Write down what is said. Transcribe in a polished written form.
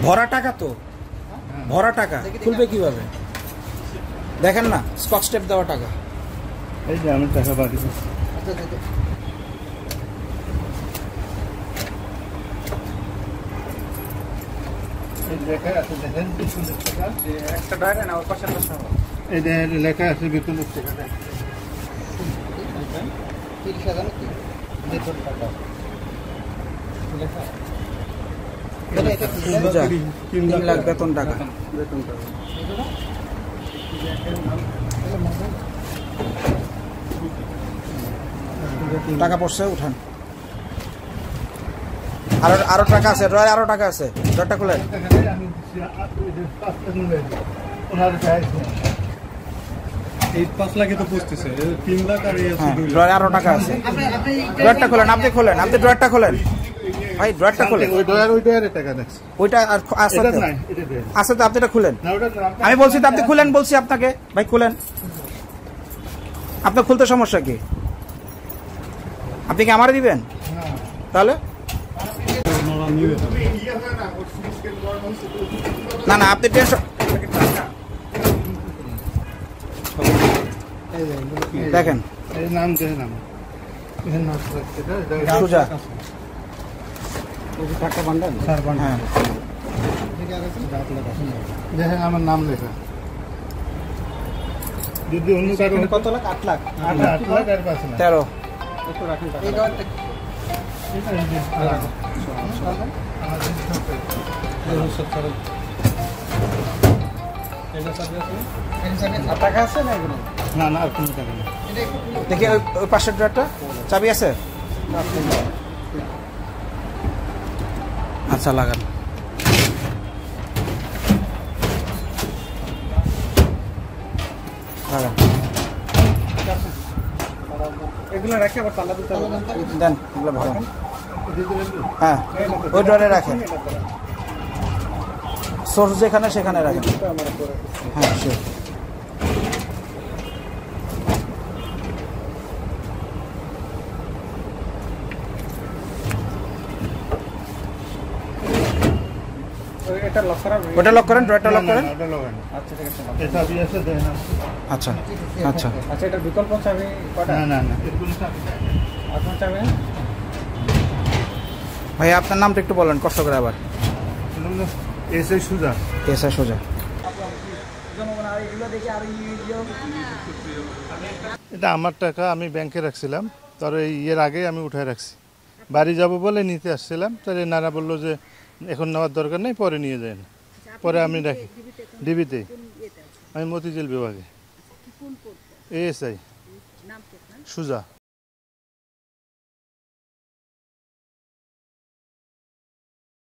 ভরা টাকা তো, ভরা টাকা খুলবে কিভাবে? দেখেন না, স্কচ টেপ দেওয়া টাকা। এই যে আমি টাকা পাঠিয়েছি। লেখা আছে দেখেন, একটা ডয়ারে না, ওর পাশে এই যে লেখা আছে বিপুলের টাকা। 30,000 নাকি? বেতন টাকা। সুজা 3 লাখ বেতন টাকা। টাকা পড়ছে, উঠান। আরো টাকা আছে, ড্রয়ারে আরো টাকা আছে, ড্রয়ারটা খুলেন। এই 5 লাখে তো পৌঁছতেছে, 3 লাখ আর এই আছে 2 লাখ। ড্রয়ারে আরো টাকা আছে, ড্রয়ারটা খুলেন। আপনি খোলেন, আপনি ড্রয়ারটা খোলেন ভাই, ড্রয়ারটা খোলেন। ওই ডয়ারে টাকা দেখছি। ওইটা আর আছে এটা তো? নাই, এটা দেন। আছে তো, আপনি এটা খুলেন। না ওটা না, আমি বলছি তো আপনি খুলেন, বলছি আপনাকে ভাই খুলেন। আপনার খুলতে সমস্যা কি? আপনি কি আমারে দিবেন? তাহলে না না, আপনি টেনশন দেখেন। এই নাম দেখেন, নাম এর নাম এটা সুজা। টাকা বান্ডাল স্যার বান্ডাল। হ্যাঁ, দেখেন আমার নাম লেখা। যদি অন্য কারো কত লাখ? 8 লাখ। 8 লাখ আর 5 লাখ। 13। টাকা আছে না এগুলো? না না, আর কোনো টাকা নেই। দেখি ওই পাশের ড্রয়ারটা চাবি আছে? আচ্ছা, লাগান। লাগান। এগুলো রেখে আবার তালা দিতে হবে। দেন, এগুলো ভালো। হ্যাঁ, ওই ড্রয়ারে রাখেন। সোর্স যেখানে সেখানে রাখেন। হ্যাঁ, শিওর। ওটা লক করেন, ড্রয়ারটা লক করেন। আচ্ছা ঠিক আছে, এটা চাবি আছে দেন। আচ্ছা আচ্ছা। আচ্ছা, এটা বিকল্প চাবি কটা? না না না, এরকম চাবি নাই। আপনার চাবি? ভাই আপনার নামটা একটু বলেন কষ্ট করে আবার। এসে সুজা। এসআই সোজা। এটা আমার টাকা, আমি ব্যাংকে রাখছিলাম। তার এর আগে আমি উঠায় রাখছি। বাড়ি যাব বলে নিতে আসছিলাম, তাহলে নানা বললো যে এখন নেওয়ার দরকার নেই, পরে নিয়ে যায় না। পরে আমি রাখি ডিবিতে। আমি মতিঝিল বিভাগে এএসআই সুজা।